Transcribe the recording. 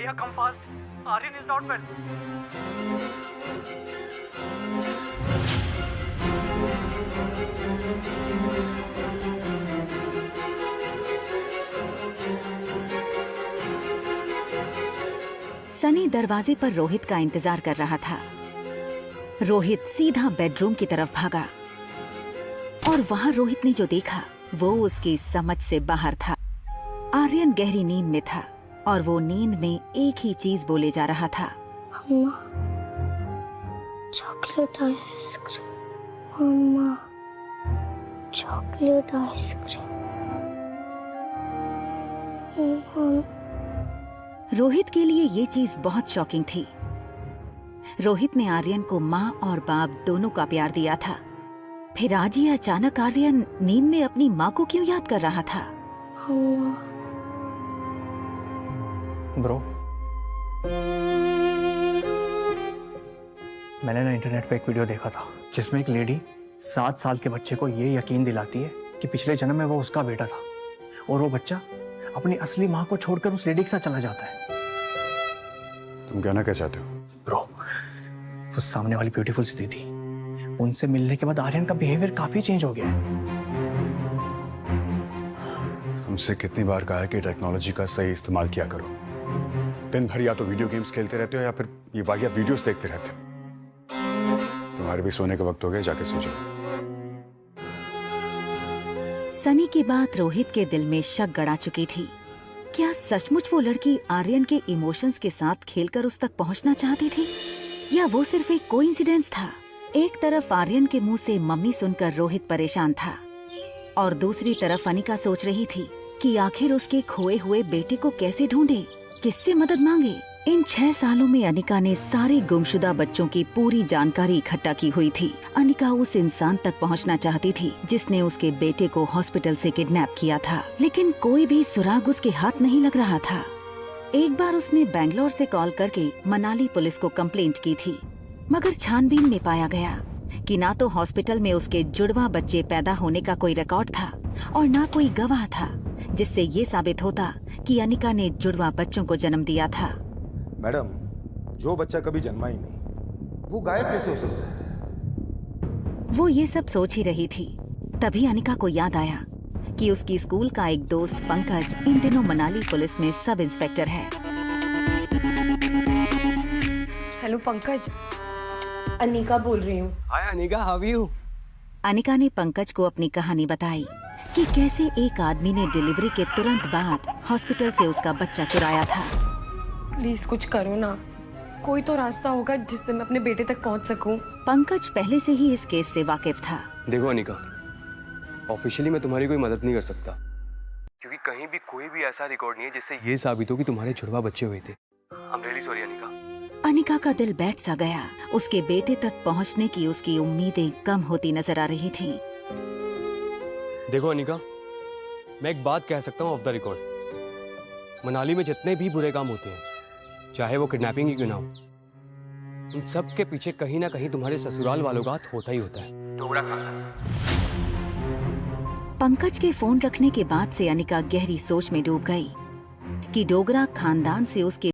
भैया come fast, Aryan is not well. Sunny दरवाजे पर रोहित का इंतजार कर रहा था। रोहित सीधा बेडरूम की तरफ भागा और वहां रोहित ने जो देखा वो उसकी समझ से बाहर था। आर्यन गहरी नींद में था और वो नींद में एक ही चीज बोले जा रहा था, मम्मा, चॉकलेट आइसक्रीम। मम्मा, चॉकलेट आइसक्रीम। रोहित के लिए ये चीज बहुत शॉकिंग थी। रोहित ने आर्यन को माँ और बाप दोनों का प्यार दिया था, फिर आज ही अचानक आर्यन नींद में अपनी माँ को क्यों याद कर रहा था? ब्रो, मैंने ना इंटरनेट पे एक वीडियो देखा था जिसमें एक लेडी 7 साल के बच्चे को ये यकीन दिलाती है कि पिछले जन्म में वो उसका बेटा था और वो बच्चा अपनी असली माँ को छोड़कर उस लेडी के साथ चला जाता है। तुम कहना क्या चाहते हो? ब्रो, वो सामने वाली ब्यूटीफुल सी दीदी, उनसे मिलने के बाद आर्यन का बिहेवियर काफी चेंज हो गया है। तुमसे कितनी बार कहा है कि टेक्नोलॉजी का सही इस्तेमाल किया करो। दिन भर या तो वीडियो गेम्स खेलते रहते हो या फिर ये वाहियात वीडियोस देखते रहते हो। तुम्हारे भी सोने का वक्त हो गया, जाके सो जाओ। सनी की बात रोहित के दिल में शक गड़ा चुकी थी। क्या सचमुच वो लड़की आर्यन के इमोशंस के साथ खेलकर उस तक पहुंचना चाहती थी, या वो सिर्फ एक कोइंसिडेंस था? एक तरफ आर्यन के मुंह से मम्मी सुनकर रोहित परेशान था और दूसरी तरफ अनिका सोच रही थी कि आखिर उसके खोए हुए बेटे को कैसे ढूंढे, किससे मदद मांगे। इन 6 सालों में अनिका ने सारे गुमशुदा बच्चों की पूरी जानकारी इकट्ठा की हुई थी। अनिका उस इंसान तक पहुंचना चाहती थी जिसने उसके बेटे को हॉस्पिटल से किडनैप किया था, लेकिन कोई भी सुराग उसके हाथ नहीं लग रहा था। एक बार उसने बैंगलोर से कॉल करके मनाली पुलिस को कंप्लेंट की थी, मगर छानबीन में पाया गया कि ना तो हॉस्पिटल में उसके जुड़वा बच्चे पैदा होने का कोई रिकॉर्ड था और ना कोई गवाह था जिससे ये साबित होता कि अनिका ने जुड़वा बच्चों को जन्म दिया था। मैडम, जो बच्चा कभी जन्मा ही नहीं, वो गायब कैसे हो सकता है? वो ये सब सोच ही रही थी, तभी अनिका को याद आया कि उसकी स्कूल का एक दोस्त पंकज इन दिनों मनाली पुलिस में सब इंस्पेक्टर है। हेलो पंकज, अनिका बोल रही हूँ। Hi Anika, how are you? Anika ने पंकज को अपनी कहानी बताई कि कैसे एक आदमी ने डिलीवरी के तुरंत बाद हॉस्पिटल से उसका बच्चा चुराया था। प्लीज कुछ करो ना, कोई तो रास्ता होगा जिससे मैं अपने बेटे तक पहुंच सकूं। पंकज पहले से ही इस केस से वाकिफ था। देखो अनिका, ऑफिशियली मैं तुम्हारी कोई मदद नहीं कर सकता क्योंकि कहीं भी कोई भी ऐसा रिकॉर्ड नहीं है जिससे ये साबित हो कि तुम्हारे जुड़वा बच्चे हुए थे। I am really sorry Anika. Anika का दिल बैठ सा गया। उसके बेटे तक पहुंचने की उसकी उम्मीदें कम होती नजर आ रही थीं। देखो अनिका, मैं एक बात कह सकता हूँ ऑफ द रिकॉर्ड, मनाली में जितने भी बुरे काम होते हैं, चाहे वो किडनैपिंग ही क्यों ना हो, उन सब के पीछे कहीं ना कहीं तुम्हारे ससुराल वालों का हाथ होता ही होता है। डोगरा खानदान। पंकज के फोन रखने के बाद से अनिका गहरी सोच में डूब गई कि डोगरा खानदान से उसके